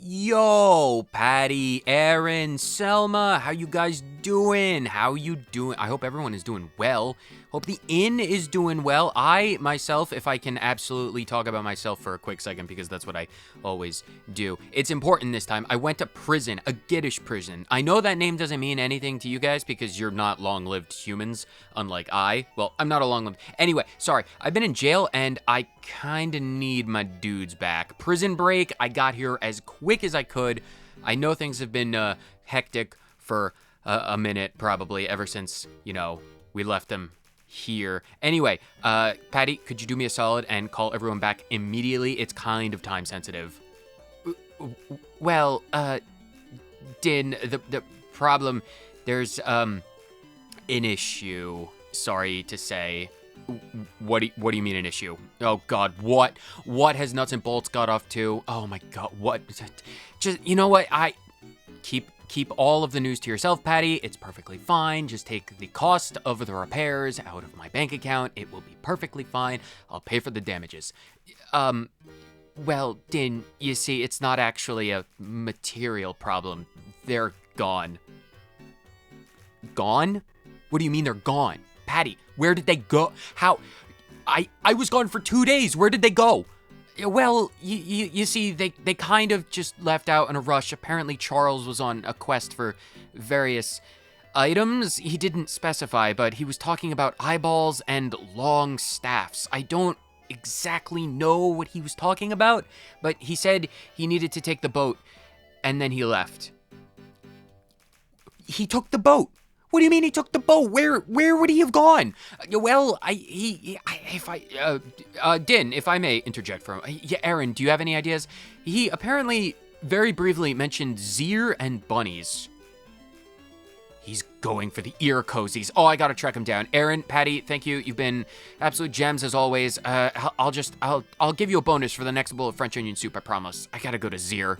Yo, Patty, Aaron, Selma, how you guys doing? How you doing? I hope everyone is doing well. Hope the inn is doing well. I, myself, if I can absolutely talk about myself for a quick second, because that's what I always do. It's important this time. I went to prison, a Giddish prison. I know that name doesn't mean anything to you guys because you're not long-lived humans, unlike I. Well, I'm not a long-lived... Anyway, sorry. I've been in jail, and I kinda need my dudes back. Prison break, I got here as quick as I could. I know things have been hectic for a minute, probably, ever since, you know, we left them here. Anyway, Patty, could you do me a solid and call everyone back immediately? It's kind of time sensitive. Well, Dynne, the problem, there's, an issue, sorry to say. What do you mean an issue? Oh God, what has nuts and bolts got off to? Oh my God, what? Just, you know what? I keep all of the news to yourself, Patty. It's perfectly fine. Just take the cost of the repairs out of my bank account. It will be perfectly fine. I'll pay for the damages. Well, Dynne, you see, it's not actually a material problem. They're gone. Gone? What do you mean they're gone? Patty, where did they go? How? I was gone for 2 days. Where did they go? Well, you see, they kind of just left out in a rush. Apparently, Charles was on a quest for various items. He didn't specify, but he was talking about eyeballs and long staffs. I don't exactly know what he was talking about, but he said he needed to take the boat, and then he left. He took the boat. What do you mean he took the boat? Where would he have gone? Well, Dynne, if I may interject for him. Yeah, Aaron, do you have any ideas? He apparently very briefly mentioned Zir and bunnies. He's going for the ear cozies. Oh, I gotta track him down. Aaron, Patty, thank you. You've been absolute gems as always. I'll give you a bonus for the next bowl of French onion soup, I promise. I gotta go to Zir.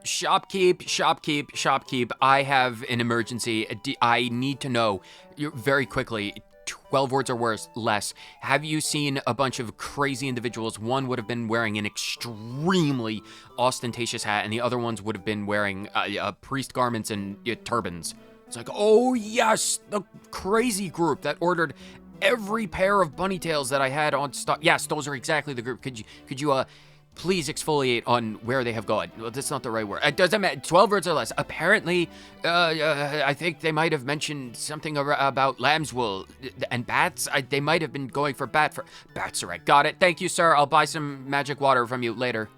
Shopkeep. I have an emergency. I need to know very quickly. 12 words or less. Have you seen a bunch of crazy individuals? One would have been wearing an extremely ostentatious hat, and the other ones would have been wearing priest garments and turbans. It's like, oh yes, the crazy group that ordered every pair of bunny tails that I had on stock. Yes, those are exactly the group. Could you please exfoliate on where they have gone? Well, that's not the right word. It doesn't matter. 12 words or less. Apparently, I think they might have mentioned something about lamb's wool and bats. They might have been going for bats. Are right. Got it. Thank you, sir. I'll buy some magic water from you later.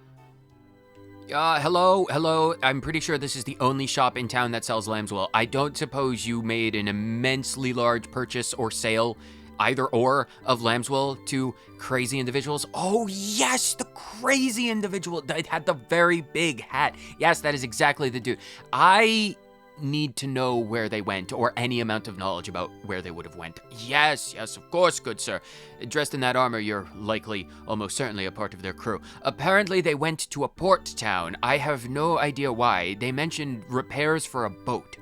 Hello. I'm pretty sure this is the only shop in town that sells lamb's wool. I don't suppose you made an immensely large purchase or sale, either or, of lamb's wool to crazy individuals. Oh yes, the crazy individual that had the very big hat. Yes, that is exactly the dude. I need to know where they went, or any amount of knowledge about where they would have went. Yes, of course, good sir. Dressed in that armor, you're likely, almost certainly, a part of their crew. Apparently, they went to a port town. I have no idea why. They mentioned repairs for a boat.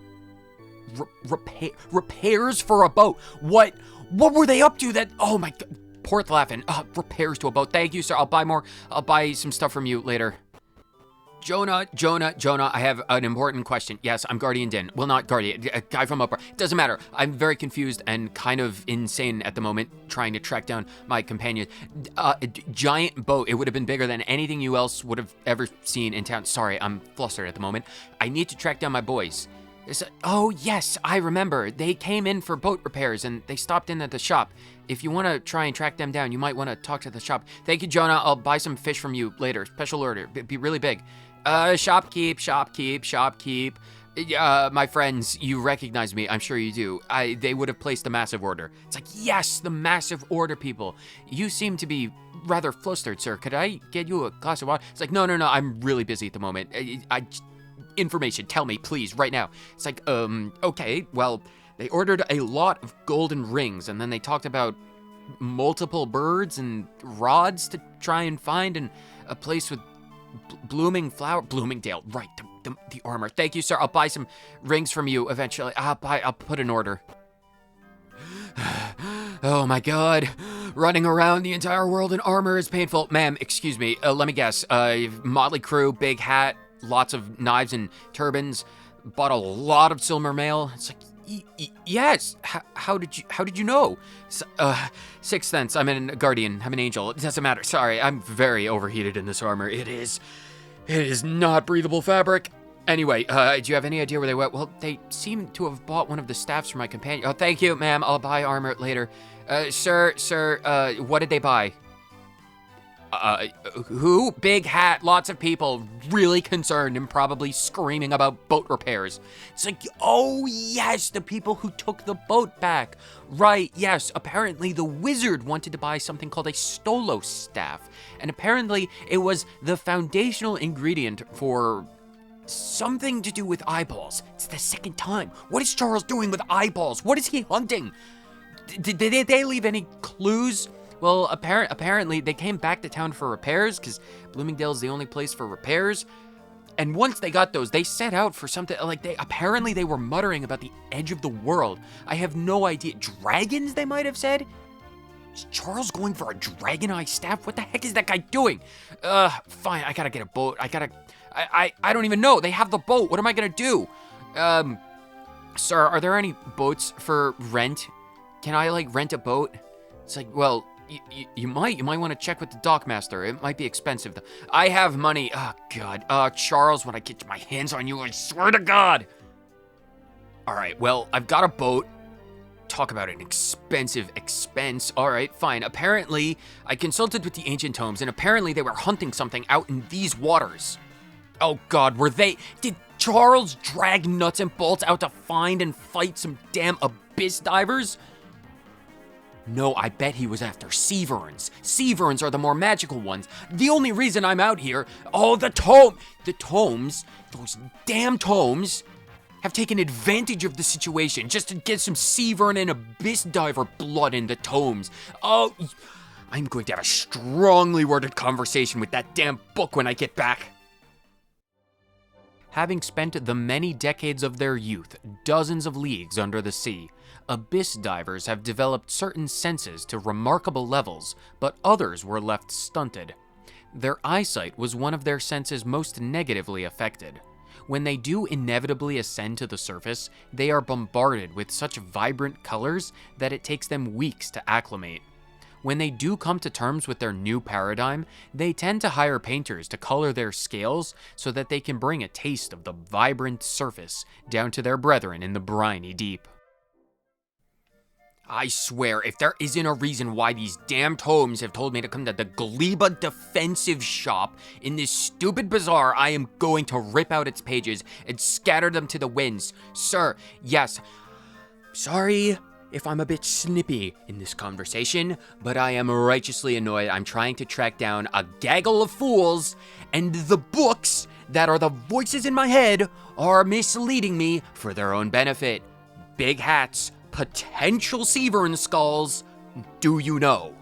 Repairs for a boat? What were they up to that? Oh my God. Port laughing. Repairs to a boat. Thank you, sir. I'll buy some stuff from you later. Jonah, I have an important question. Yes, I'm Guardian Dynne. Well, not Guardian, a guy from Upper. Doesn't matter. I'm very confused and kind of insane at the moment, trying to track down my companion. A giant boat. It would have been bigger than anything you else would have ever seen in town. Sorry, I'm flustered at the moment. I need to track down my boys. Oh, yes, I remember. They came in for boat repairs, and they stopped in at the shop. If you want to try and track them down, you might want to talk to the shop. Thank you, Jonah. I'll buy some fish from you later. Special order. Be really big. Shopkeep. My friends, you recognize me. I'm sure you do. They would have placed a massive order. It's like, yes, the massive order people. You seem to be rather flustered, sir. Could I get you a glass of water? It's like, no. I'm really busy at the moment. Information, tell me, please, right now. It's like, okay, well, they ordered a lot of golden rings, and then they talked about multiple birds and rods to try and find, and a place with Bloomingdale, right, the armor. Thank you, sir. I'll buy some rings from you eventually. I'll put an order. Oh my God. Running around the entire world in armor is painful. Ma'am, excuse me, let me guess. Motley crew, big hat, lots of knives and turbans, bought a lot of silver mail. It's like, yes. How did you know? Sixth sense. I'm a guardian. I'm an angel. It doesn't matter. Sorry, I'm very overheated in this armor. It is not breathable fabric. Anyway, do you have any idea where they went? Well, they seem to have bought one of the staffs for my companion. Oh, thank you, ma'am. I'll buy armor later. Sir, what did they buy? Who? Big hat, lots of people, really concerned and probably screaming about boat repairs. It's like, oh yes, the people who took the boat back. Right, yes, apparently the wizard wanted to buy something called a Stolos staff. And apparently it was the foundational ingredient for something to do with eyeballs. It's the second time. What is Charles doing with eyeballs? What is he hunting? Did they leave any clues? Well, apparently they came back to town for repairs, because Bloomingdale is the only place for repairs. And once they got those, they set out for something, like apparently they were muttering about the edge of the world. I have no idea. Dragons, they might have said? Is Charles going for a dragon eye staff? What the heck is that guy doing? Fine, I gotta get a boat. I don't even know. They have the boat. What am I gonna do? Sir, are there any boats for rent? Can I, rent a boat? It's like, well, you might want to check with the dockmaster. It might be expensive, though. I have money. Oh, God. Charles, when I get my hands on you, I swear to God. All right, well, I've got a boat. Talk about an expensive expense. All right, fine. Apparently, I consulted with the ancient tomes, and apparently they were hunting something out in these waters. Oh, God, did Charles drag nuts and bolts out to find and fight some damn abyss divers? No, I bet he was after Seaverns. Seaverns are the more magical ones. The only reason I'm out here, the tomes, those damn tomes, have taken advantage of the situation just to get some Seavern and abyss diver blood in the tomes. Oh, I'm going to have a strongly worded conversation with that damn book when I get back. Having spent the many decades of their youth dozens of leagues under the sea, abyss divers have developed certain senses to remarkable levels, but others were left stunted. Their eyesight was one of their senses most negatively affected. When they do inevitably ascend to the surface, they are bombarded with such vibrant colors that it takes them weeks to acclimate. When they do come to terms with their new paradigm, they tend to hire painters to color their scales so that they can bring a taste of the vibrant surface down to their brethren in the briny deep. I swear, if there isn't a reason why these damn tomes have told me to come to the Gleba defensive shop in this stupid bazaar, I am going to rip out its pages and scatter them to the winds. Sir, yes, sorry if I'm a bit snippy in this conversation, but I am righteously annoyed. I'm trying to track down a gaggle of fools, and the books that are the voices in my head are misleading me for their own benefit. Big hats, potential Seavern skulls, do you know?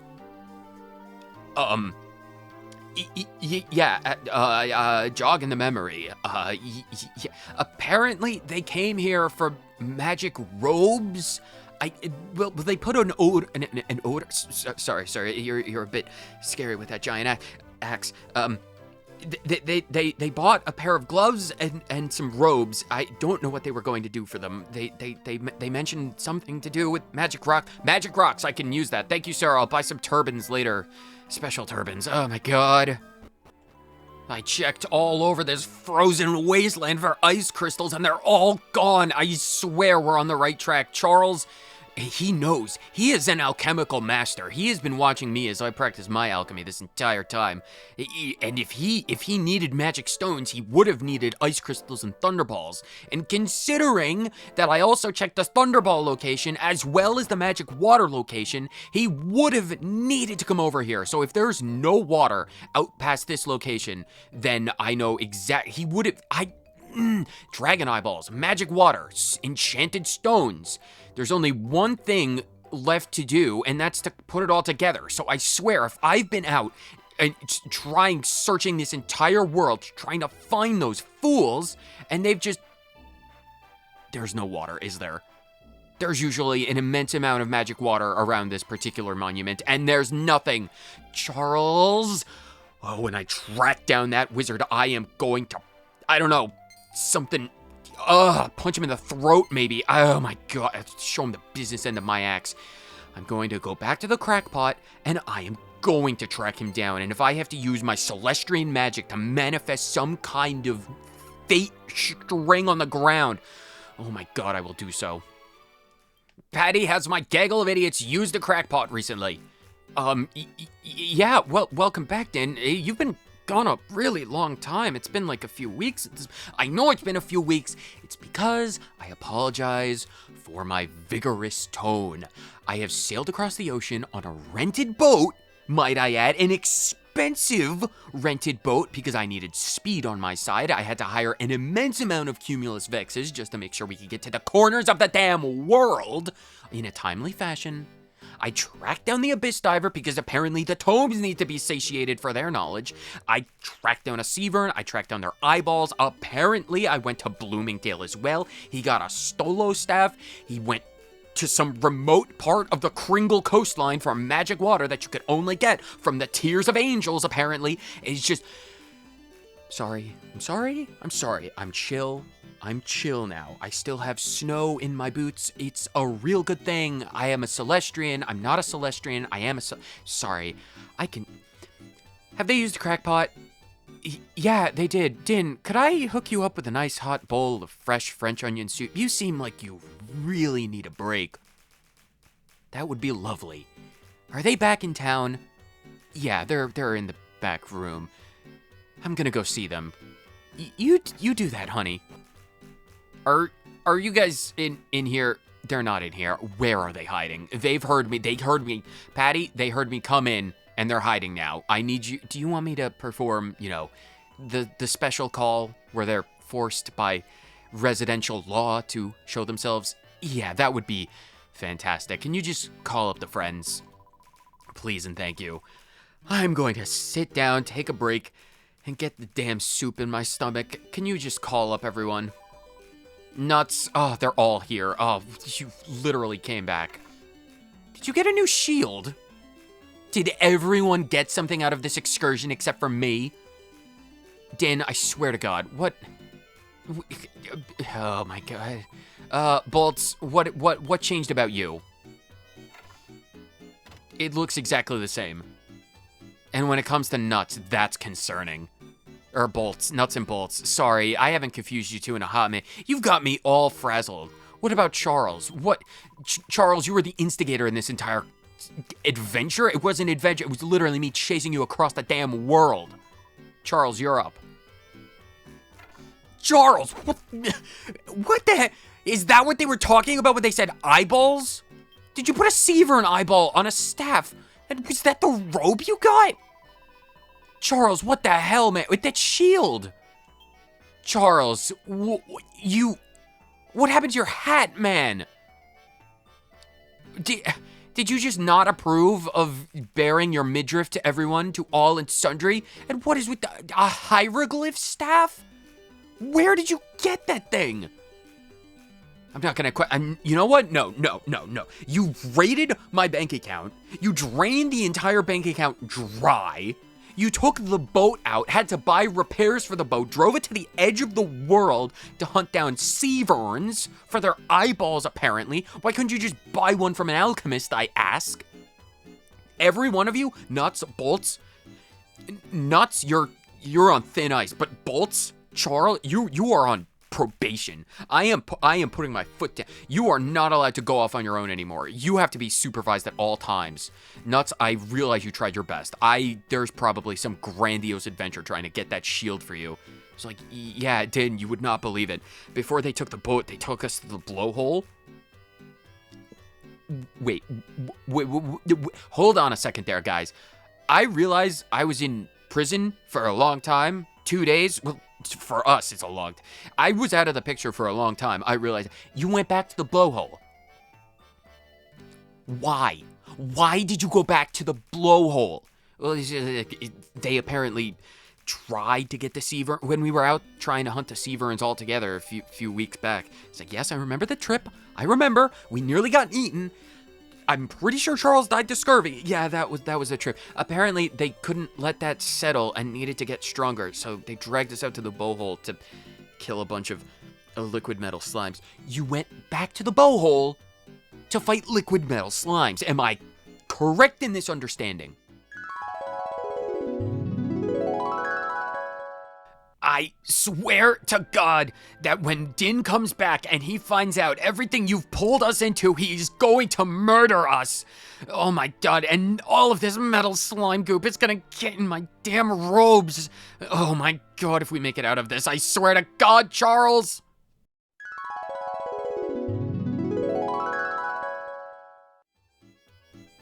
Jogging the memory. Apparently they came here for magic robes. Well, they put an odor. Sorry, you're a bit scary with that giant axe. They bought a pair of gloves and some robes. I don't know what they were going to do for them. They mentioned something to do with magic rocks. I can use that. Thank you, sir. I'll buy some turbans later. Special turbans. Oh my God. I checked all over this frozen wasteland for ice crystals and they're all gone. I swear we're on the right track. Charles, he knows. He is an alchemical master. He has been watching me as I practice my alchemy this entire time. And if he needed magic stones, he would have needed ice crystals and thunderballs. And considering that I also checked the thunderball location as well as the magic water location, he would have needed to come over here. So if there's no water out past this location, then I know he would have... dragon eyeballs, magic water, enchanted stones. There's only one thing left to do, and that's to put it all together. So I swear, if I've been out and searching this entire world, trying to find those fools, and they've just... There's no water, is there? there's usually an immense amount of magic water around this particular monument, and there's nothing. Charles, oh, when I track down that wizard, I am going to, I don't know, something, punch him in the throat maybe. Oh my God, show him the business end of my axe. I'm going to go back to the crackpot, and I am going to track him down, and if I have to use my Celestrian magic to manifest some kind of fate string on the ground, oh my God, I will do so. Patty, has my gaggle of idiots used the crackpot recently? Yeah, well, welcome back, Dynne. You've been gone a really long time. It's been like a few weeks. I know it's been a few weeks. It's because I apologize for my vigorous tone. I have sailed across the ocean on a rented boat, might I add, an expensive rented boat because I needed speed on my side. I had to hire an immense amount of cumulus vexes just to make sure we could get to the corners of the damn world in a timely fashion. I tracked down the Abyss Diver because apparently the tomes need to be satiated for their knowledge. I tracked down a Seavern. I tracked down their eyeballs. Apparently, I went to Bloomingdale as well. He got a Stolo staff. He went to some remote part of the Kringle coastline for magic water that you could only get from the Tears of Angels, apparently. It's just... Sorry. I'm sorry. I'm chill. I'm chill now. I still have snow in my boots. It's a real good thing. I am a Celestrian. I'm not a Celestrian. I am a Sorry. I can... Have they used a crackpot? Yeah, they did. Dynne, could I hook you up with a nice hot bowl of fresh French onion soup? You seem like you really need a break. That would be lovely. Are they back in town? Yeah, they're in the back room. I'm gonna go see them. You do that, honey. Are you guys in here? They're not in here. Where are they hiding? They heard me. Patty, they heard me come in, and they're hiding now. I need you. Do you want me to perform, the special call where they're forced by residential law to show themselves? Yeah, that would be fantastic. Can you just call up the friends? Please and thank you. I'm going to sit down, take a break, and get the damn soup in my stomach. Can you just call up everyone? Nuts. Oh, they're all here. Oh, you literally came back. Did you get a new shield? Did everyone get something out of this excursion except for me? Dynne, I swear to God, what? Oh my God. Bolts, what changed about you? It looks exactly the same. And when it comes to nuts, that's concerning. Or bolts, nuts and bolts. Sorry, I haven't confused you two in a hot minute. You've got me all frazzled. What about Charles? Charles, you were the instigator in this entire adventure? It wasn't an adventure. It was literally me chasing you across the damn world. Charles, you're up. Charles, what the heck? Is that what they were talking about when they said eyeballs? Did you put a Seavern eyeball on a staff? And was that the robe you got? Charles, what the hell, man? With that shield. Charles, what happened to your hat, man? Did you just not approve of bearing your midriff to everyone, to all and sundry? And what is with a hieroglyph staff? Where did you get that thing? I'm not gonna you know what? No. You raided my bank account. You drained the entire bank account dry. You took the boat out, had to buy repairs for the boat, drove it to the edge of the world to hunt down Seaverns for their eyeballs, apparently. Why couldn't you just buy one from an alchemist, I ask? Every one of you, Nuts, Bolts, Nuts, you're on thin ice, but Bolts, Charles, you are on probation. I am putting my foot down. You are not allowed to go off on your own anymore. You have to be supervised at all times. Nuts, I realize you tried your best. There's probably some grandiose adventure trying to get that shield for you. It's like, yeah, it did. You would not believe it. Before they took the boat, they took us to the blowhole. Wait, hold on a second there, guys. I realize I was in prison for a long time. 2 days. Well, for us, it's a long time. I was out of the picture for a long time. I realized you went back to the blowhole. Why? Why did you go back to the blowhole? Well, they apparently tried to get the sea when we were out trying to hunt the sea verns all together a few weeks back. It's like, yes, I remember the trip. I remember. We nearly got eaten. I'm pretty sure Charles died to scurvy. Yeah, that was a trip. Apparently, they couldn't let that settle and needed to get stronger, so they dragged us out to the blowhole to kill a bunch of liquid metal slimes. You went back to the blowhole to fight liquid metal slimes. Am I correct in this understanding? I swear to God that when Dynne comes back and he finds out everything you've pulled us into, he's going to murder us. Oh my God, and all of this metal slime goop is gonna get in my damn robes. Oh my God, if we make it out of this, I swear to God, Charles.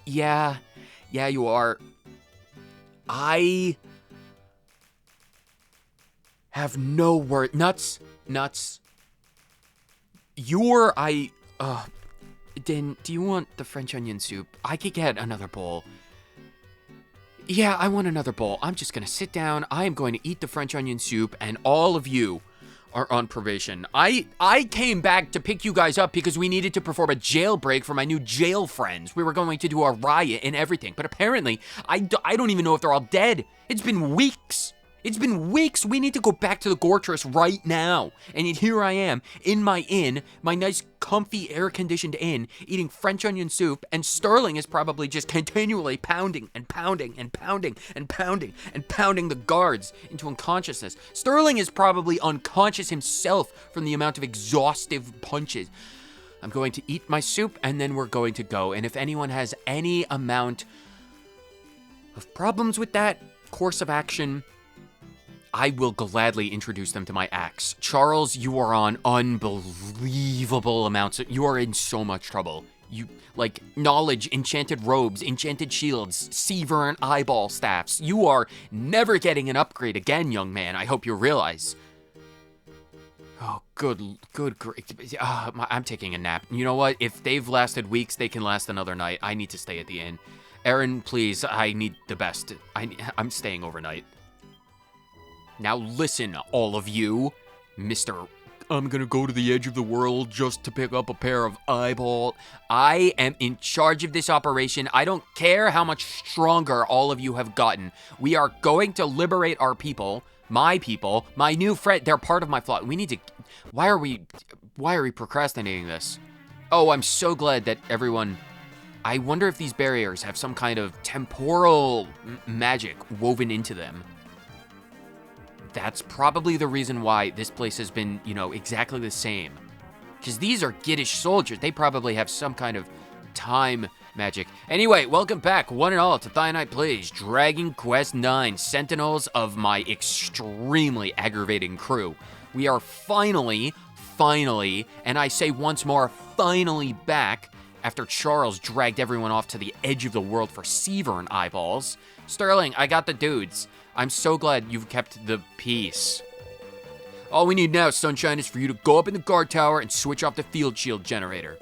Yeah, you are. I have no word. Nuts. Dynne, do you want the French onion soup? I could get another bowl. Yeah, I want another bowl. I'm just gonna sit down. I am going to eat the French onion soup, and all of you are on probation. I came back to pick you guys up because we needed to perform a jailbreak for my new jail friends. We were going to do a riot and everything, but apparently, I don't even know if they're all dead. It's been weeks. We need to go back to the Gortress right now. And here I am, in my inn, my nice, comfy, air-conditioned inn, eating French onion soup, and Sterling is probably just continually pounding the guards into unconsciousness. Sterling is probably unconscious himself from the amount of exhaustive punches. I'm going to eat my soup, and then we're going to go. And if anyone has any amount of problems with that course of action, I will gladly introduce them to my axe. Charles, you are on unbelievable amounts. You are in so much trouble. You, like, knowledge, enchanted robes, enchanted shields, Seaver and eyeball staffs. You are never getting an upgrade again, young man. I hope you realize. Oh, good grief. I'm taking a nap. You know what? If they've lasted weeks, they can last another night. I need to stay at the inn. Aaron, please, I need the best. I'm staying overnight. Now listen, all of you, Mr. I'm gonna go to the edge of the world just to pick up a pair of eyeballs. I am in charge of this operation. I don't care how much stronger all of you have gotten. We are going to liberate our people, my new friend. They're part of my flock. We need to, why are we procrastinating this? Oh, I'm so glad that everyone, I wonder if these barriers have some kind of temporal magic woven into them. That's probably the reason why this place has been, exactly the same. Because these are Giddish soldiers. They probably have some kind of time magic. Anyway, welcome back, one and all, to Dynne Plays Dragon Quest IX, Sentinels of my extremely aggravating crew. We are finally, and I say once more, finally back after Charles dragged everyone off to the edge of the world for Seaver and eyeballs. Sterling, I got the dudes. I'm so glad you've kept the peace. All we need now, Sunshine, is for you to go up in the guard tower and switch off the field shield generator.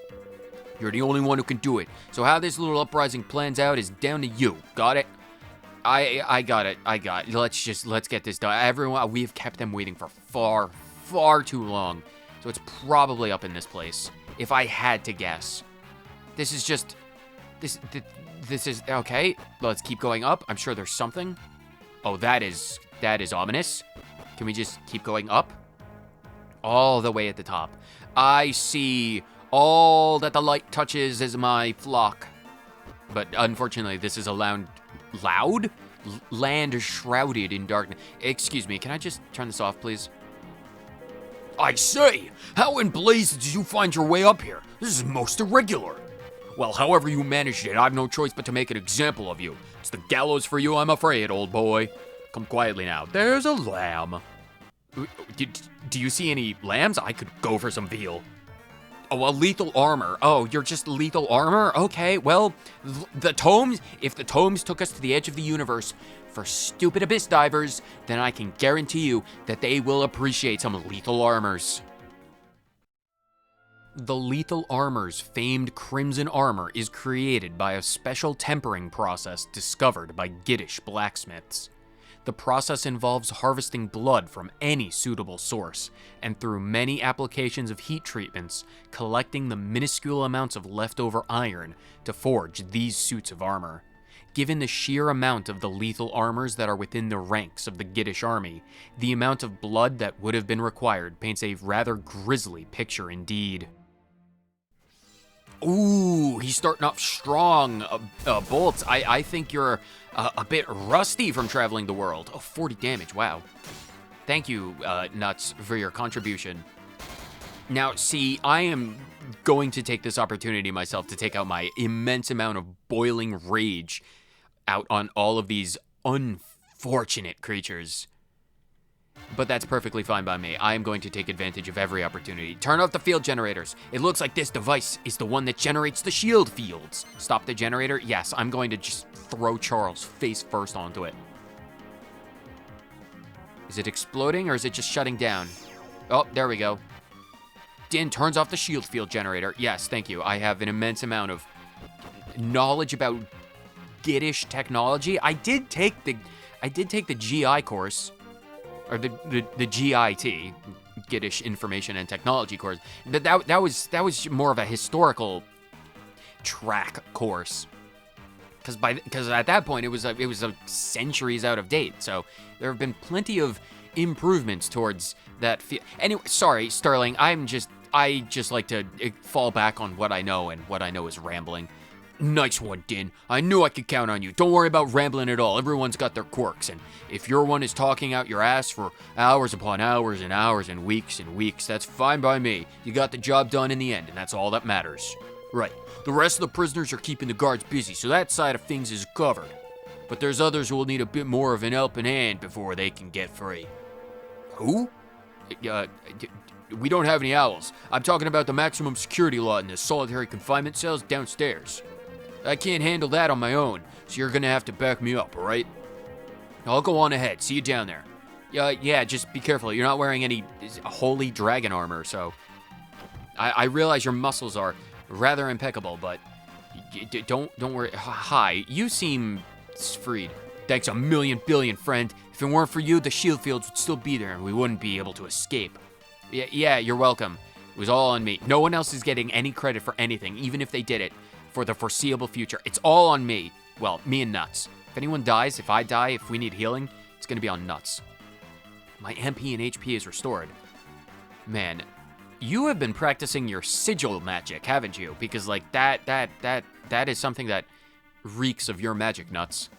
You're the only one who can do it. So how this little uprising plans out is down to you. Got it? I got it. Let's get this done. Everyone, we have kept them waiting for far too long. So it's probably up in this place, if I had to guess. This is okay. Let's keep going up. I'm sure there's something. Oh, that is ominous. Can we just keep going up? All the way at the top. I see all that the light touches is my flock. But unfortunately, this is a land shrouded in darkness. Excuse me, can I just turn this off, please? I say, how in blazes did you find your way up here? This is most irregular. Well, however you managed it, I've no choice but to make an example of you. It's the gallows for you, I'm afraid, old boy. Come quietly now. There's a lamb. Do you see any lambs? I could go for some veal. Oh, a lethal armor. Oh, you're just lethal armor? Okay, well, if the tomes took us to the edge of the universe for stupid abyss divers, then I can guarantee you that they will appreciate some lethal armors. The lethal armor's famed crimson armor is created by a special tempering process discovered by Giddish blacksmiths. The process involves harvesting blood from any suitable source, and through many applications of heat treatments, collecting the minuscule amounts of leftover iron to forge these suits of armor. Given the sheer amount of the lethal armors that are within the ranks of the Giddish army, the amount of blood that would have been required paints a rather grisly picture indeed. Ooh, he's starting off strong, Bolts. I think you're a bit rusty from traveling the world. Oh, 40 damage, wow. Thank you, Nuts, for your contribution. Now, see, I am going to take this opportunity myself to take out my immense amount of boiling rage out on all of these unfortunate creatures. But that's perfectly fine by me. I am going to take advantage of every opportunity. Turn off the field generators. It looks like this device is the one that generates the shield fields. Stop the generator? Yes, I'm going to just throw Charles face first onto it. Is it exploding or is it just shutting down? Oh, there we go. Dynne turns off the shield field generator. Yes, thank you. I have an immense amount of knowledge about Giddish technology. I did take the GI course. Or the GIT, Giddish Information and Technology course. That was more of a historical track course. Because at that point it was a centuries out of date. So there have been plenty of improvements towards that. Anyway, sorry, Sterling. I just like to fall back on what I know, and what I know is rambling. Nice one, Dynne. I knew I could count on you. Don't worry about rambling at all. Everyone's got their quirks, and if your one is talking out your ass for hours upon hours and hours and weeks, that's fine by me. You got the job done in the end, and that's all that matters. Right. The rest of the prisoners are keeping the guards busy, so that side of things is covered. But there's others who will need a bit more of an helping hand before they can get free. Who? We don't have any owls. I'm talking about the maximum security lot in the solitary confinement cells downstairs. I can't handle that on my own, so you're gonna have to back me up, alright? I'll go on ahead. See you down there. Yeah, just be careful. You're not wearing any holy dragon armor, so... I realize your muscles are rather impeccable, but... Don't worry. Hi, you seem freed. Thanks a million billion, friend. If it weren't for you, the shield fields would still be there, and we wouldn't be able to escape. Yeah, you're welcome. It was all on me. No one else is getting any credit for anything, even if they did it for the foreseeable future. It's all on me. Well, me and Nuts. If anyone dies, if I die, if we need healing, it's gonna be on Nuts. My MP and HP is restored. Man, you have been practicing your sigil magic, haven't you? Because like that is something that reeks of your magic, Nuts.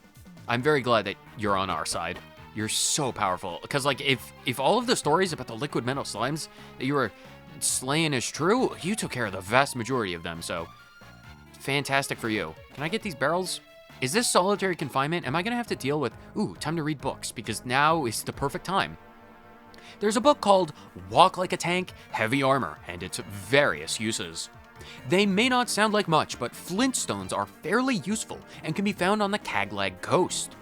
I'm very glad that you're on our side. You're so powerful. Because like if all of the stories about the liquid metal slimes that you were slaying is true, you took care of the vast majority of them, so fantastic for you. Can I get these barrels? Is this solitary confinement? Am I gonna have to deal with... Ooh, time to read books, because now is the perfect time. There's a book called Walk Like a Tank, Heavy Armor, and its various uses. They may not sound like much, but flintstones are fairly useful and can be found on the Caglag coast.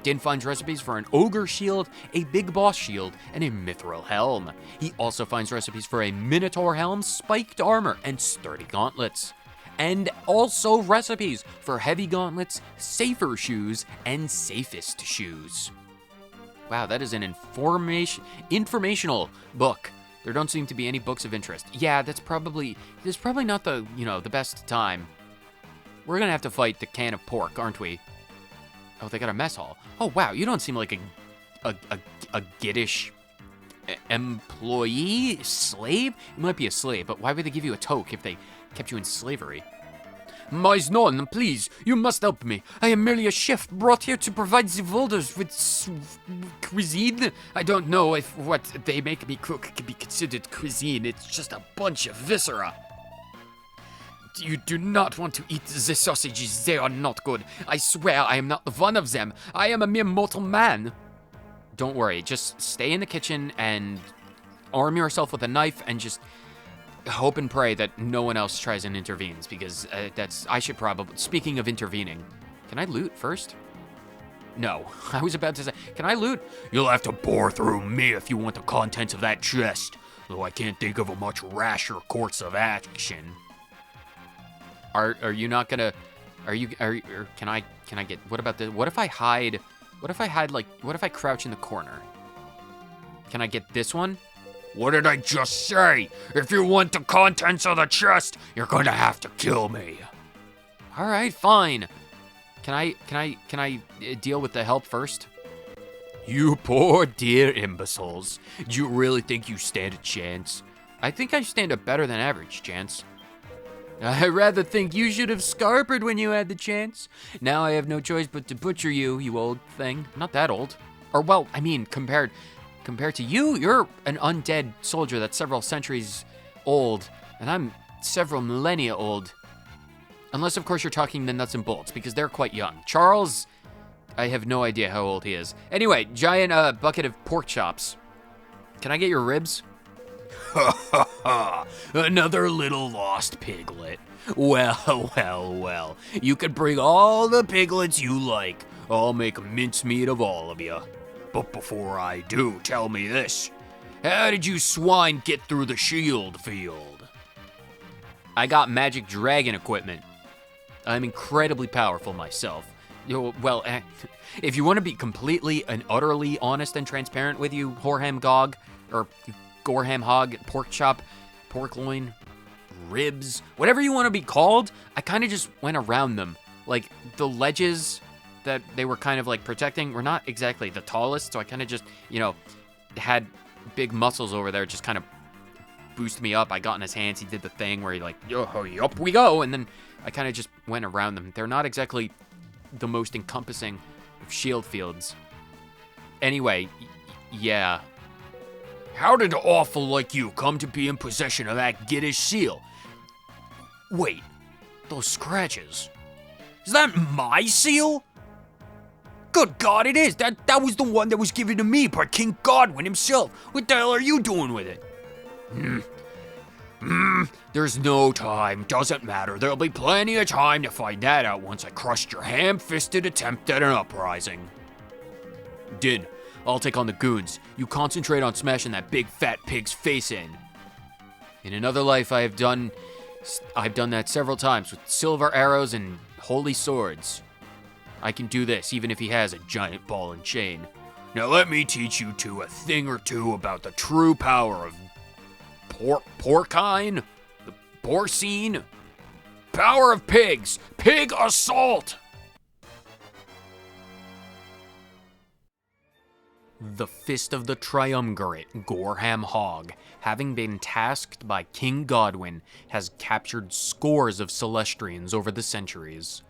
Dynne finds recipes for an ogre shield, a big boss shield, and a mithril helm. He also finds recipes for a minotaur helm, spiked armor, and sturdy gauntlets. And also recipes for heavy gauntlets, safer shoes, and safest shoes. Wow, that is an informational book. There don't seem to be any books of interest. Yeah, there's probably not the best time. We're gonna have to fight the can of pork, aren't we? Oh, they got a mess hall. Oh wow, you don't seem like a Giddish employee? Slave? You might be a slave, but why would they give you a toque if they kept you in slavery? Mais non, please, you must help me. I am merely a chef brought here to provide the villagers with cuisine. I don't know if what they make me cook can be considered cuisine. It's just a bunch of viscera. You do not want to eat the sausages. They are not good. I swear I am not one of them. I am a mere mortal man. Don't worry, just stay in the kitchen and arm yourself with a knife and just hope and pray that no one else tries and intervenes, because I should probably... Speaking of intervening, can I loot first? No, I was about to say, can I loot? You'll have to bore through me if you want the contents of that chest, though I can't think of a much rasher course of action. Are you not gonna... Can I get... What about this? What if I hide What if I had, like, what if I crouch in the corner? Can I get this one? What did I just say? If you want the contents of the chest, you're gonna have to kill me. All right, fine. Can I deal with the help first? You poor dear imbeciles. Do you really think you stand a chance? I think I stand a better than average chance. I rather think you should have scarpered when you had the chance. Now I have no choice but to butcher you, you old thing. Not that old. Or, well, I mean, compared to you, you're an undead soldier that's several centuries old, and I'm several millennia old. Unless, of course, you're talking the nuts and bolts, because they're quite young. Charles, I have no idea how old he is. Anyway, giant bucket of pork chops. Can I get your ribs? Ha ha ha! Another little lost piglet. Well, well, well. You can bring all the piglets you like. I'll make mincemeat of all of you. But before I do, tell me this. How did you swine get through the shield field? I got magic dragon equipment. I'm incredibly powerful myself. Well, if you want to be completely and utterly honest and transparent with you, Horham Gog, or Gorham Hog, pork chop, pork loin, ribs, whatever you want to be called, I kind of just went around them. Like, the ledges that they were kind of like protecting were not exactly the tallest, so I kind of just, you know, had big muscles over there just kind of boost me up. I got in his hands, he did the thing where he like, up we go, and then I kind of just went around them. They're not exactly the most encompassing of shield fields. Anyway, yeah. How did an awful like you come to be in possession of that giddish seal? Wait, those scratches. Is that my seal? Good God, it is. That was the one that was given to me by King Godwin himself. What the hell are you doing with it? There's no time. Doesn't matter. There'll be plenty of time to find that out once I crushed your ham-fisted attempt at an uprising. Dynne, I'll take on the goons. You concentrate on smashing that big fat pig's face in. In another life, I've done that several times with silver arrows and holy swords. I can do this even if he has a giant ball and chain. Now let me teach you two a thing or two about the true power of porcine, the porcine, power of pigs, pig assault. The Fist of the Triumvirate, Gorham Hog, having been tasked by King Godwin, has captured scores of Celestrians over the centuries.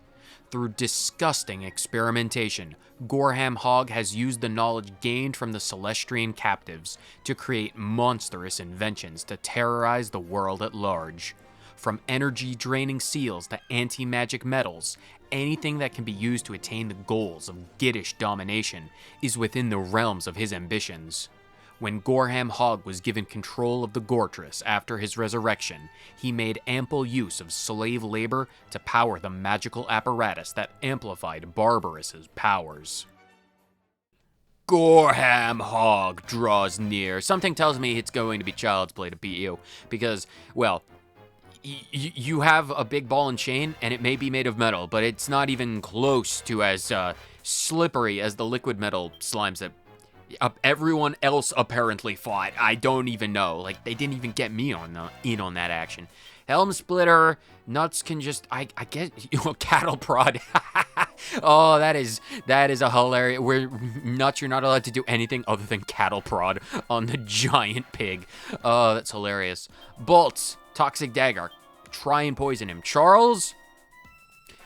Through disgusting experimentation, Gorham Hog has used the knowledge gained from the Celestrian captives to create monstrous inventions to terrorize the world at large. From energy-draining seals to anti-magic metals, anything that can be used to attain the goals of Giddish domination is within the realms of his ambitions. When Gorham Hog was given control of the Gortress after his resurrection, he made ample use of slave labor to power the magical apparatus that amplified Barbarus's powers. Gorham Hog draws near. Something tells me it's going to be child's play to beat you, because, well, you have a big ball and chain, and it may be made of metal, but it's not even close to as slippery as the liquid metal slimes that everyone else apparently fought. I don't even know. Like, they didn't even get me on that action. Helm Splitter, Nuts can just, I guess, Cattle Prod. Oh, that is a hilarious, Nuts, you're not allowed to do anything other than Cattle Prod on the giant pig. Oh, that's hilarious. Bolts, Toxic Dagger, try and poison him. Charles,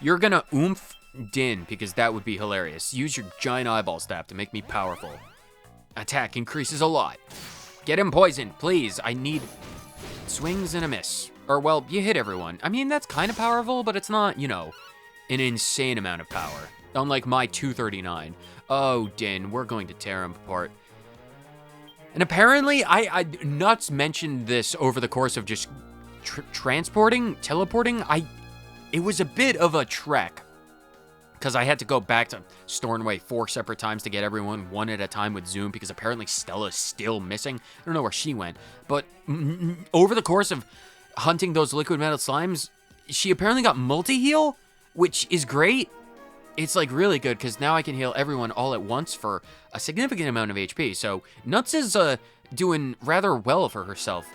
you're gonna oomph Dynne, because that would be hilarious. Use your giant eyeball staff to make me powerful. Attack increases a lot. Get him poisoned, please. I need swings and a miss. Or, well, you hit everyone. I mean, that's kind of powerful, but it's not, you know, an insane amount of power. Unlike my 239. Oh, Dynne, we're going to tear him apart. And apparently, I Nuts mentioned this over the course of just teleporting. It was a bit of a trek, because I had to go back to Stornway 4 separate times to get everyone one at a time with Zoom, because apparently Stella's still missing. I don't know where she went, but over the course of hunting those liquid metal slimes, she apparently got multi-heal, which is great. it's like really good because now I can heal everyone all at once for a significant amount of HP. So Nuts is doing rather well for herself.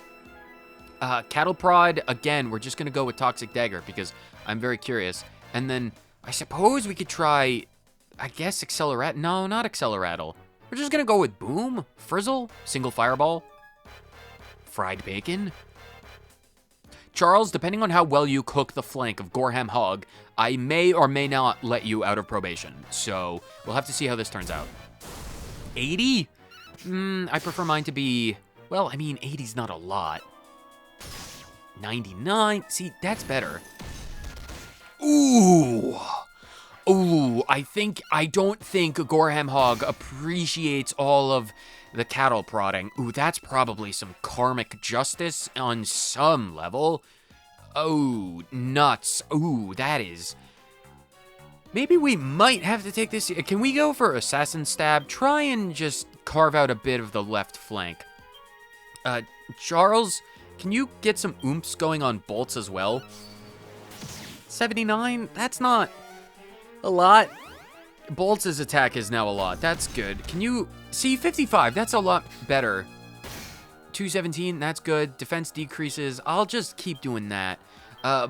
Cattle Prod, again, we're just going to go with Toxic Dagger because I'm very curious. And then I suppose we could try, I guess, Accelerate. No, not Acceleratle. We're just going to go with Boom, Frizzle, Single Fireball, Fried Bacon. Charles, depending on how well you cook the flank of Gorham Hog, I may or may not let you out of probation. So we'll have to see how this turns out. 80? I prefer mine to be, well, I mean, 80's not a lot. 99? See, that's better. Ooh, I don't think Gorham Hog appreciates all of the cattle prodding. Ooh, that's probably some karmic justice on some level. Oh, nuts. Ooh, that is... Maybe we might have to take this... Can we go for Assassin Stab? Try and just carve out a bit of the left flank. Charles, can you get some oomps going on bolts as well? 79? That's not a lot. Bolts' attack is now a lot. That's good. Can you... See, 55. That's a lot better. 217. That's good. Defense decreases. I'll just keep doing that.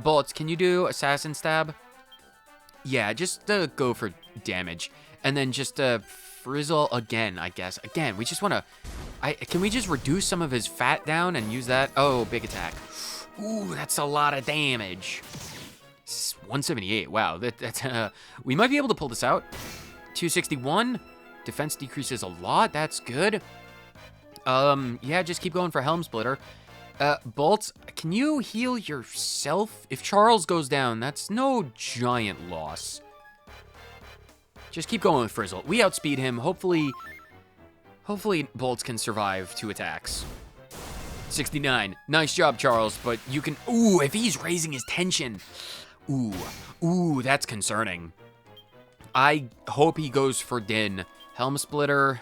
Bolts, can you do Assassin Stab? Yeah, just go for damage. And then just Frizzle again, I guess. Again, we just want to... Can we just reduce some of his fat down and use that? Oh, big attack. Ooh, that's a lot of damage. 178. Wow, that's we might be able to pull this out. 261. Defense decreases a lot. That's good. Yeah, just keep going for Helm Splitter. Bolts, can you heal yourself? If Charles goes down, that's no giant loss. Just keep going with Frizzle. We outspeed him. Hopefully Bolts can survive 2 attacks. 69. Nice job, Charles, but you can... Ooh, if he's raising his tension... Ooh, that's concerning. I hope he goes for Dynne. Helm Splitter.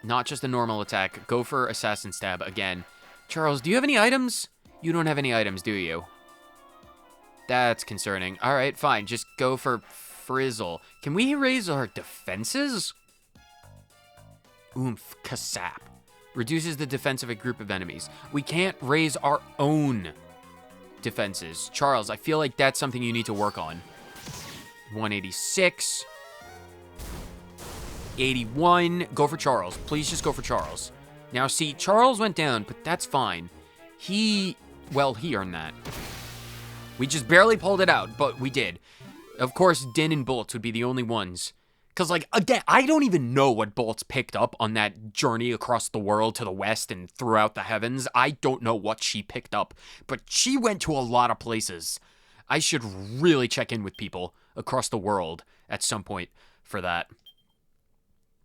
Not just a normal attack. Go for Assassin Stab again. Charles, do you have any items? You don't have any items, do you? That's concerning. All right, fine. Just go for Frizzle. Can we raise our defenses? Oomph, Kasap. Reduces the defense of a group of enemies. We can't raise our own defenses. Charles, I feel like that's something you need to work on. 186. 81. Go for Charles. Please just go for Charles. Now, see, Charles went down, but that's fine. He earned that. We just barely pulled it out, but we did. Of course, Dynne and Bolts would be the only ones. Because, like, again, I don't even know what Bolts picked up on that journey across the world to the west and throughout the heavens. I don't know what she picked up, but she went to a lot of places. I should really check in with people across the world at some point for that.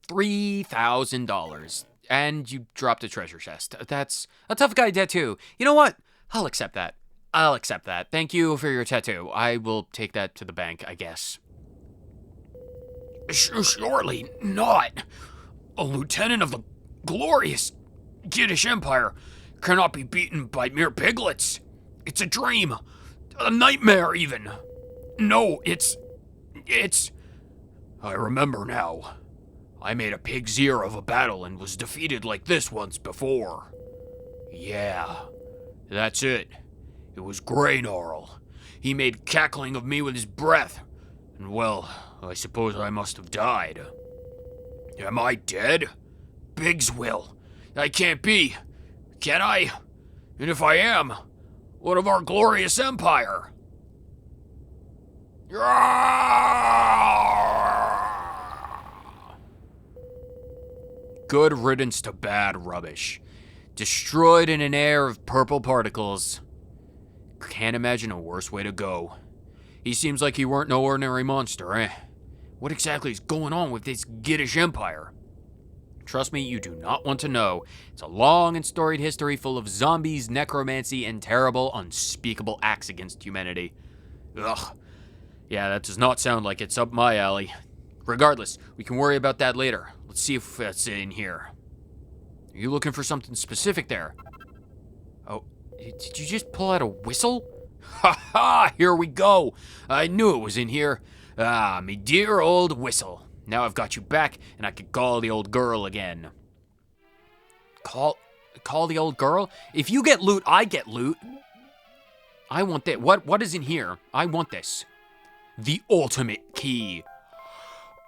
$3,000. And you dropped a treasure chest. That's a tough guy tattoo. You know what? I'll accept that. I'll accept that. Thank you for your tattoo. I will take that to the bank, I guess. Surely not. A lieutenant of the glorious Giddish Empire cannot be beaten by mere piglets. It's a dream. A nightmare, even. No, it's... I remember now. I made a pig's ear of a battle and was defeated like this once before. Yeah, that's it. It was Greygnarl. He made cackling of me with his breath. And well, I suppose I must have died. Am I dead? Pigs will. I can't be. Can I? And if I am, what of our glorious empire? Good riddance to bad rubbish. Destroyed in an air of purple particles. Can't imagine a worse way to go. He seems like he weren't no ordinary monster, eh? What exactly is going on with this Giddish Empire? Trust me, you do not want to know. It's a long and storied history full of zombies, necromancy, and terrible, unspeakable acts against humanity. Ugh. Yeah, that does not sound like it's up my alley. Regardless, we can worry about that later. Let's see if that's in here. Are you looking for something specific there? Oh, did you just pull out a whistle? Ha ha! Here we go! I knew it was in here. Ah, me dear old whistle. Now I've got you back, and I can call the old girl again. Call the old girl? If you get loot, I get loot. I want that. What is in here? I want this. The ultimate key.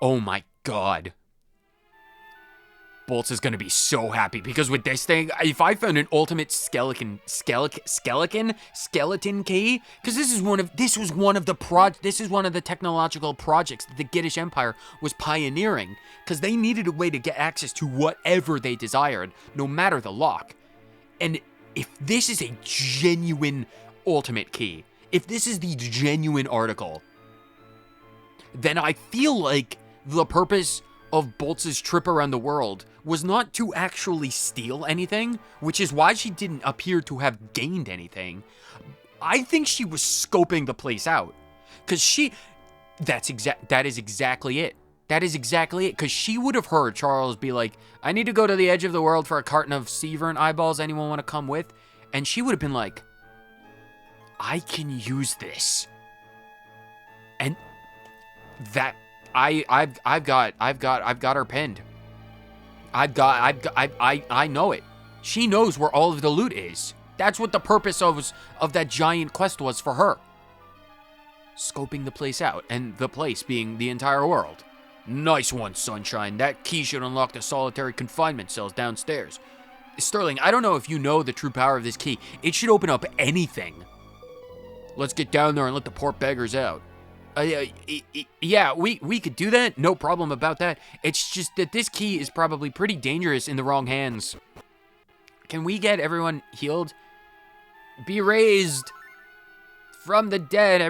Oh my god. Bolts is gonna be so happy because with this thing, if I found an ultimate skeleton key, because this is one of the technological projects that the Giddish Empire was pioneering, because they needed a way to get access to whatever they desired, no matter the lock. And if this is a genuine ultimate key, if this is the genuine article, then I feel like the purpose of Bolts' trip around the world was not to actually steal anything, which is why she didn't appear to have gained anything. I think she was scoping the place out. Because that is exactly it. That is exactly it. Because she would have heard Charles be like, I need to go to the edge of the world for a carton of Severn eyeballs. Anyone want to come with? And she would have been like, I can use this. And that I've got her pinned. I know it. She knows where all of the loot is. That's what the purpose of that giant quest was for her. Scoping the place out, and the place being the entire world. Nice one, Sunshine. That key should unlock the solitary confinement cells downstairs. Sterling, I don't know if you know the true power of this key. It should open up anything. Let's get down there and let the poor beggars out. Yeah, we could do that. No problem about that. It's just that this key is probably pretty dangerous in the wrong hands. Can we get everyone healed? Be raised from the dead.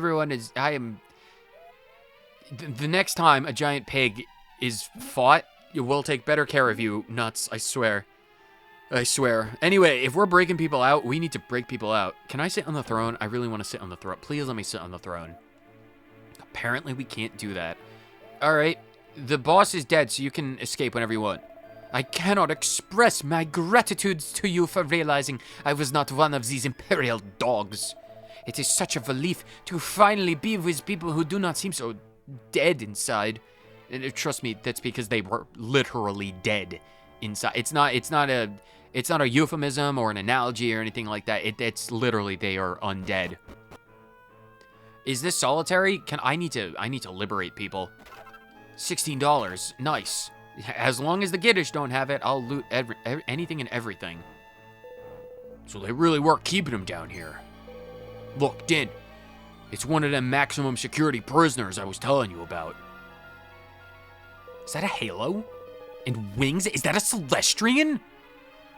The next time a giant pig is fought, we'll take better care of you, nuts, I swear. I swear. Anyway, if we're breaking people out, we need to break people out. Can I sit on the throne? I really want to sit on the throne. Please let me sit on the throne. Apparently we can't do that. Alright, the boss is dead, so you can escape whenever you want. I cannot express my gratitude to you for realizing I was not one of these imperial dogs. It is such a relief to finally be with people who do not seem so dead inside. And trust me, that's because they were literally dead inside. It's not a euphemism or an analogy or anything like that. It's literally they are undead. Is this solitary? I need to liberate people. $16. Nice. As long as the Giddish don't have it, I'll loot anything and everything. So they really were keeping him down here. Look, Dynne. It's one of them maximum security prisoners I was telling you about. Is that a halo? And wings? Is that a Celestrian?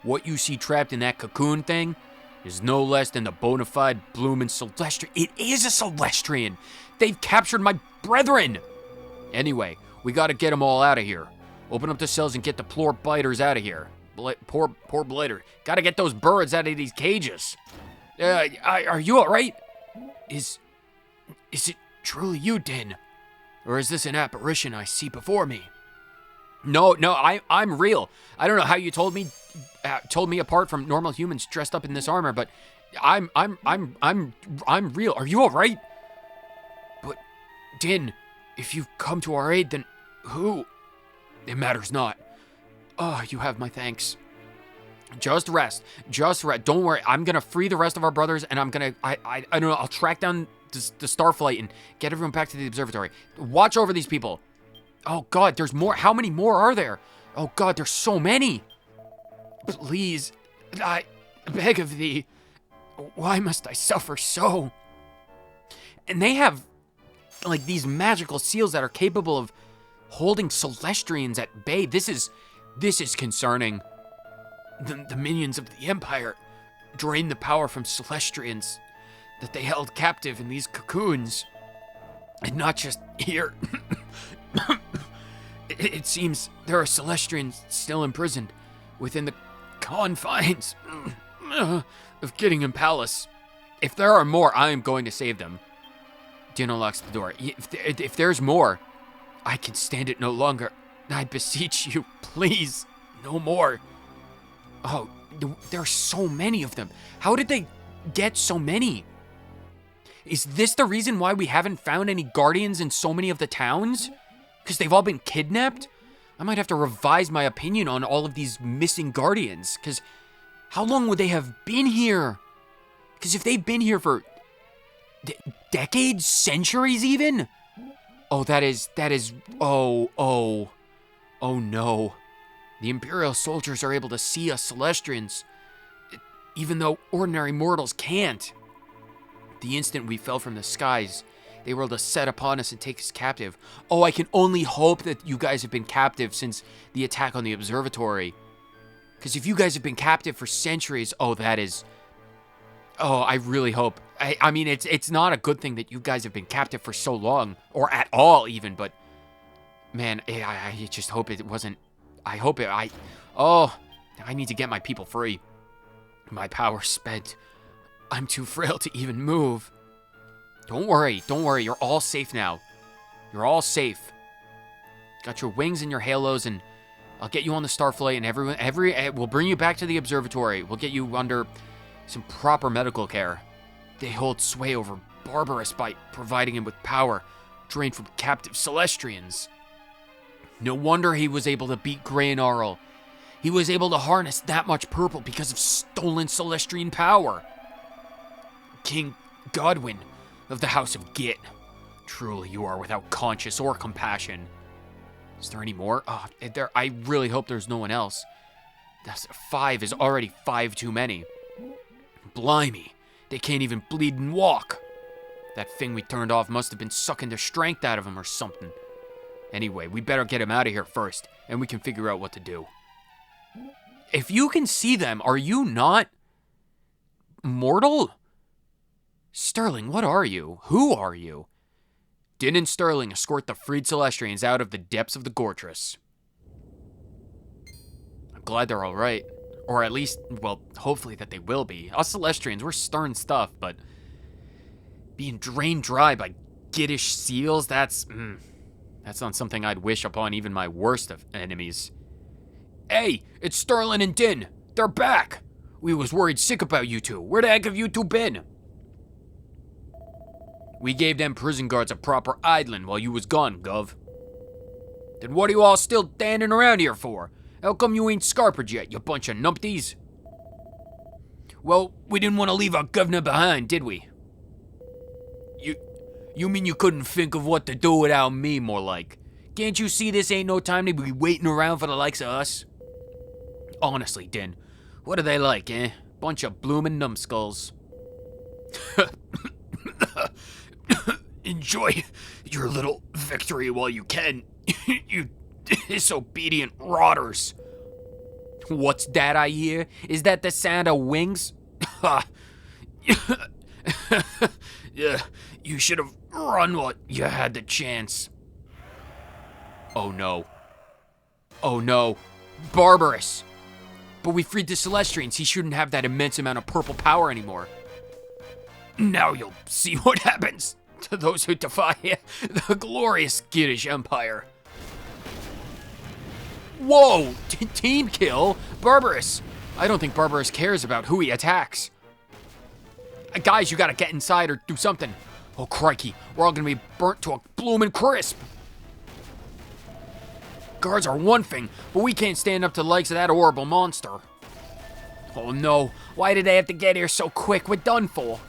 What you see trapped in that cocoon thing is no less than the bona fide bloomin' Celestrian. It is a Celestrian! They've captured my brethren! Anyway, we gotta get them all out of here. Open up the cells and get the poor biters out of here. Poor blighter. Gotta get those birds out of these cages. Are you alright? Is it truly you, Dynne? Or is this an apparition I see before me? No, I'm real. I don't know how you told me apart from normal humans dressed up in this armor, but I'm real. Are you all right? But Dynne, if you've come to our aid, then who? It matters not. Oh, you have my thanks. Just rest. Don't worry. I'm gonna free the rest of our brothers, and I don't know. I'll track down the Starflight and get everyone back to the observatory. Watch over these people. Oh God, there's more. How many more are there? Oh God, there's so many. Please, I beg of thee. Why must I suffer so? And they have, like, these magical seals that are capable of holding Celestrians at bay. This is concerning. The minions of the Empire drained the power from Celestrians that they held captive in these cocoons. And not just here. It seems there are Celestrians still imprisoned within the confines of Giddigham Palace. If there are more, I am going to save them. Dynne unlocks the door. If there's more, I can stand it no longer. I beseech you, please, no more. Oh, there are so many of them. How did they get so many? Is this the reason why we haven't found any guardians in so many of the towns? Because they've all been kidnapped? I might have to revise my opinion on all of these missing guardians. Because how long would they have been here? Because if they've been here for decades, centuries even? Oh, oh no. The Imperial soldiers are able to see us Celestrians, even though ordinary mortals can't. The instant we fell from the skies, they were able to set upon us and take us captive. Oh, I can only hope that you guys have been captive since the attack on the observatory. Because if you guys have been captive for centuries, oh, I really hope. I mean, it's not a good thing that you guys have been captive for so long, or at all even, but man, I just hope it wasn't. I need to get my people free. My power's spent. I'm too frail to even move. Don't worry, you're all safe now. You're all safe. Got your wings and your halos, and I'll get you on the Starflight, and we'll bring you back to the observatory. We'll get you under some proper medical care. They hold sway over Barbarous by providing him with power drained from captive Celestrians. No wonder he was able to beat Grey and Arl. He was able to harness that much purple because of stolen Celestrian power. King Godwyn of the House of Git. Truly, you are without conscience or compassion. Is there any more? I really hope there's no one else. That's 5 is already 5 too many. Blimey, they can't even bleed and walk. That thing we turned off must have been sucking their strength out of them or something. Anyway, we better get him out of here first, and we can figure out what to do. If you can see them, are you not mortal? Sterling, what are you? Who are you? Dynne and Sterling escort the freed Celestrians out of the depths of the Gortress. I'm glad they're all right. Or at least, well, hopefully that they will be. Us Celestrians, we're stern stuff, but being drained dry by giddish seals, that's not something I'd wish upon even my worst of enemies. Hey, it's Sterling and Dynne. They're back. We was worried sick about you two. Where the heck have you two been? We gave them prison guards a proper idling while you was gone, Gov. Then what are you all still standing around here for? How come you ain't scarpered yet, you bunch of numpties? Well, we didn't want to leave our governor behind, did we? You mean you couldn't think of what to do without me, more like? Can't you see this ain't no time to be waiting around for the likes of us? Honestly, Dynne, what are they like, eh? Bunch of bloomin' numbskulls. Enjoy your little victory while you can, you disobedient rotters. What's that I hear? Is that the sound of wings? Yeah, you should have run while you had the chance. Oh no. Oh no. Barbarous. But we freed the Celestrians. He shouldn't have that immense amount of purple power anymore. Now you'll see what happens to those who defy the glorious Giddish Empire. Whoa! Team kill? Barbarous! I don't think Barbarous cares about who he attacks. Guys, you gotta get inside or do something. Oh, crikey. We're all gonna be burnt to a bloomin' crisp. Guards are one thing, but we can't stand up to the likes of that horrible monster. Oh no, why did they have to get here so quick? We're done for.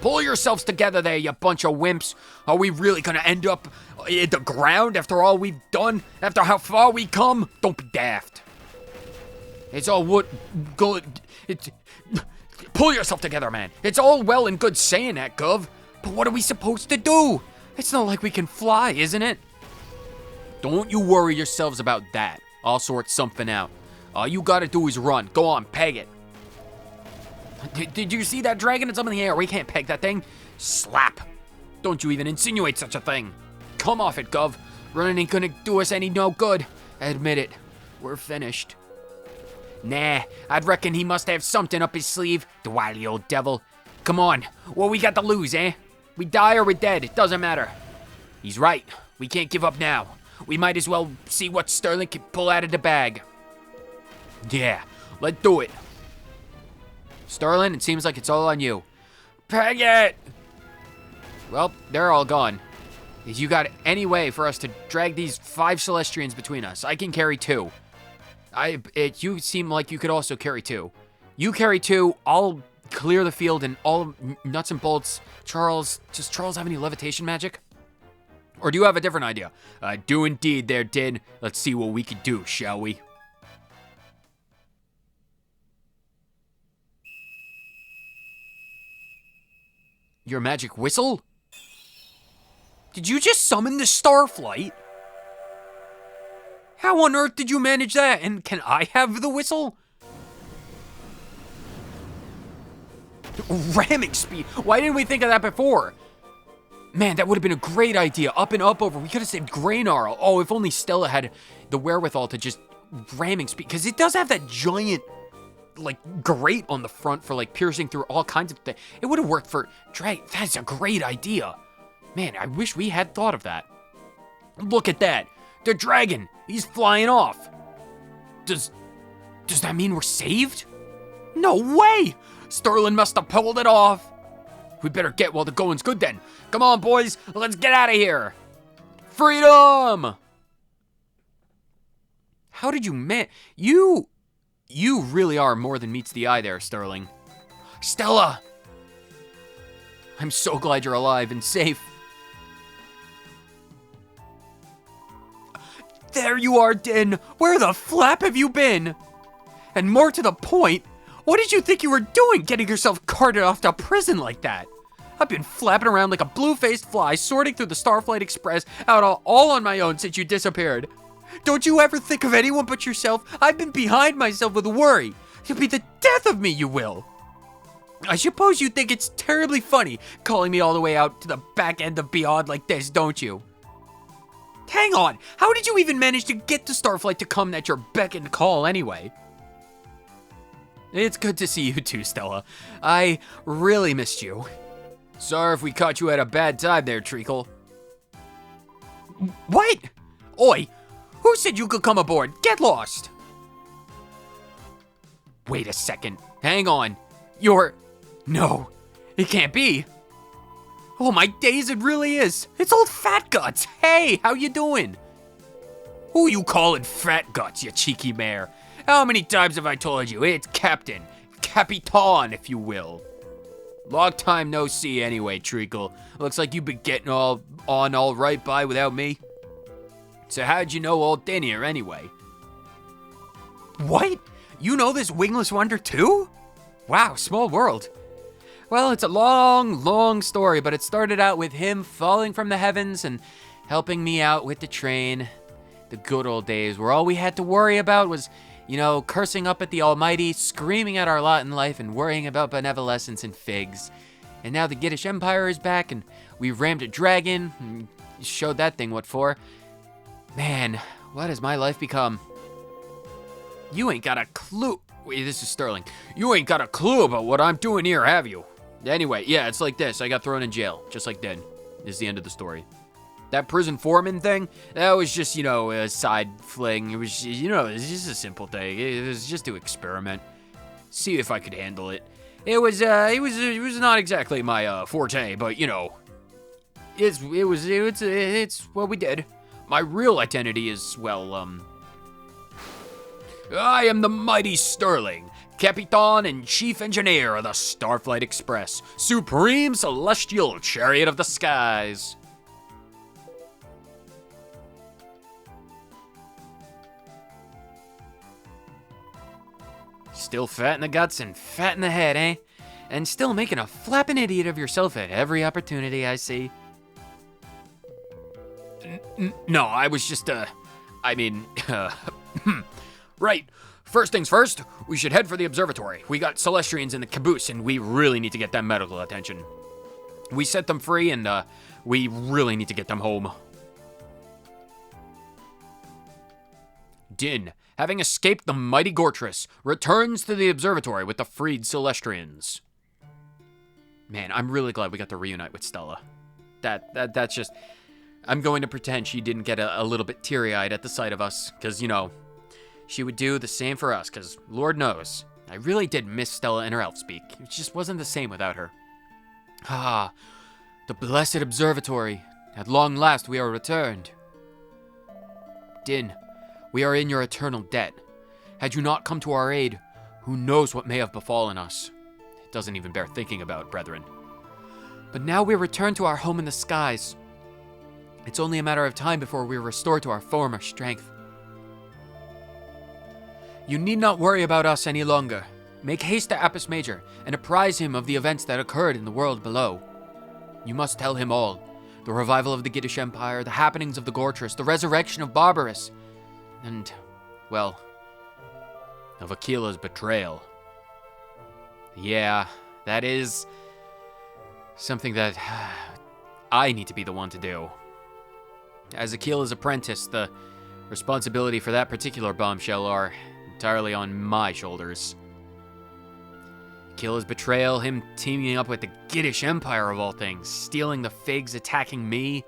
Pull yourselves together there, you bunch of wimps. Are we really gonna end up in the ground after all we've done? After how far we come? Don't be daft. It's all good. Pull yourself together, man. It's all well and good saying that, Gov. But what are we supposed to do? It's not like we can fly, isn't it? Don't you worry yourselves about that. I'll sort something out. All you gotta do is run. Go on, peg it. Did you see that dragon? It's up in the air. We can't peg that thing. Slap. Don't you even insinuate such a thing. Come off it, Gov. Running ain't gonna do us any no good. Admit it. We're finished. Nah, I'd reckon he must have something up his sleeve, the wily old devil. Come on, what we got to lose, eh? We die or we're dead, it doesn't matter. He's right, we can't give up now. We might as well see what Sterling can pull out of the bag. Yeah, let's do it. Sterling, it seems like it's all on you. Peg it! Well, they're all gone. If you got any way for us to drag these 5 Celestrians between us, I can carry 2. You seem like you could also carry 2. You carry 2, I'll clear the field and all nuts and bolts. Charles, does Charles have any levitation magic? Or do you have a different idea? I do indeed there, Dynne. Let's see what we can do, shall we? Your magic whistle? Did you just summon the Starflight? How on earth did you manage that? And can I have the whistle? Ramming speed. Why didn't we think of that before? Man, that would have been a great idea. Up and up over. We could have saved Graynarl. Oh, if only Stella had the wherewithal to just ramming speed. Because it does have that giant, like, grate on the front for, like, piercing through all kinds of things. It would have worked for Drake. That's a great idea. Man, I wish we had thought of that. Look at that. The dragon. He's flying off. Does that mean we're saved? No way. Sterling must have pulled it off. We better get while the going's good then. Come on, boys. Let's get out of here. Freedom! How did you You really are more than meets the eye there, Sterling. Stella! I'm so glad you're alive and safe. There you are, Dynne. Where the flap have you been? And more to the point, what did you think you were doing getting yourself carted off to prison like that? I've been flapping around like a blue-faced fly, sorting through the Starflight Express out all on my own since you disappeared. Don't you ever think of anyone but yourself? I've been behind myself with worry. You'll be the death of me, you will. I suppose you think it's terribly funny calling me all the way out to the back end of Beyond like this, don't you? Hang on, how did you even manage to get the Starflight to come at your beck and call anyway? It's good to see you too, Stella. I really missed you. Sorry if we caught you at a bad time there, Treacle. What? Oi, who said you could come aboard? Get lost. Wait a second. Hang on. No, it can't be. Oh my days, it really is. It's old Fat Guts. Hey, how you doing? Who you calling Fat Guts, you cheeky mare? How many times have I told you? It's Captain. Capitan, if you will. Long time no see anyway, Treacle. Looks like you've been getting all right by without me. So how'd you know old Dynne here anyway? What? You know this wingless wonder too? Wow, small world. Well, it's a long, long story, but it started out with him falling from the heavens and helping me out with the train. The good old days where all we had to worry about was, cursing up at the Almighty, screaming at our lot in life, and worrying about benevolence and figs. And now the Giddish Empire is back, and we rammed a dragon, and showed that thing what for. Man, what has my life become? You ain't got a clue. Wait, this is Sterling. You ain't got a clue about what I'm doing here, have you? Anyway, yeah, it's like this. I got thrown in jail, just like Dynne. Is the end of the story. That prison foreman thing, that was just, a side fling. It was, it was just a simple thing. It was just to experiment. See if I could handle it. It was not exactly my forte, but, it's what we did. My real identity is, I am the mighty Sterling, Capitan and Chief Engineer of the Starflight Express, Supreme Celestial Chariot of the Skies. Still fat in the guts and fat in the head, eh? And still making a flapping idiot of yourself at every opportunity I see. No, I was just, Right. First things first, we should head for the observatory. We got Celestrians in the caboose, and we really need to get them medical attention. We set them free, and, we really need to get them home. Dynne, having escaped the mighty Gortress, returns to the observatory with the freed Celestrians. Man, I'm really glad we got to reunite with Stella. That's just... I'm going to pretend she didn't get a little bit teary-eyed at the sight of us, because, she would do the same for us, because Lord knows, I really did miss Stella and her elf speak. It just wasn't the same without her. The blessed observatory. At long last we are returned. Dynne, we are in your eternal debt. Had you not come to our aid, who knows what may have befallen us. It doesn't even bear thinking about, brethren. But now we return to our home in the skies. It's only a matter of time before we are restored to our former strength. You need not worry about us any longer. Make haste to Apis Major and apprise him of the events that occurred in the world below. You must tell him all. The revival of the Giddish Empire, the happenings of the Gortrus, the resurrection of Barbarus, and, well, of Aquila's betrayal. Yeah, that is something that I need to be the one to do. As Aquila's apprentice, the responsibility for that particular bombshell are entirely on my shoulders. Aquila's betrayal, him teaming up with the Giddish Empire of all things, stealing the figs, attacking me,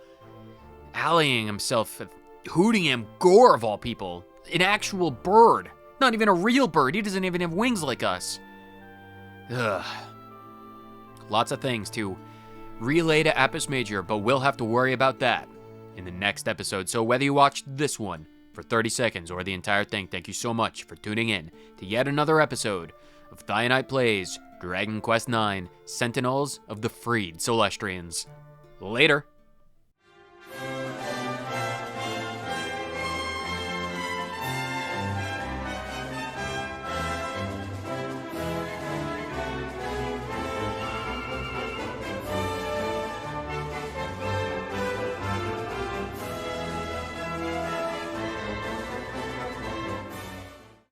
allying himself with Hootingham Gore of all people, an actual bird, not even a real bird, he doesn't even have wings like us. Ugh. Lots of things to relay to Apis Major, but we'll have to worry about that in the next episode. So whether you watched this one for 30 seconds or the entire thing, thank you so much for tuning in to yet another episode of Dynne Plays Dragon Quest IX: Sentinels of the Freed Celestrians. Later.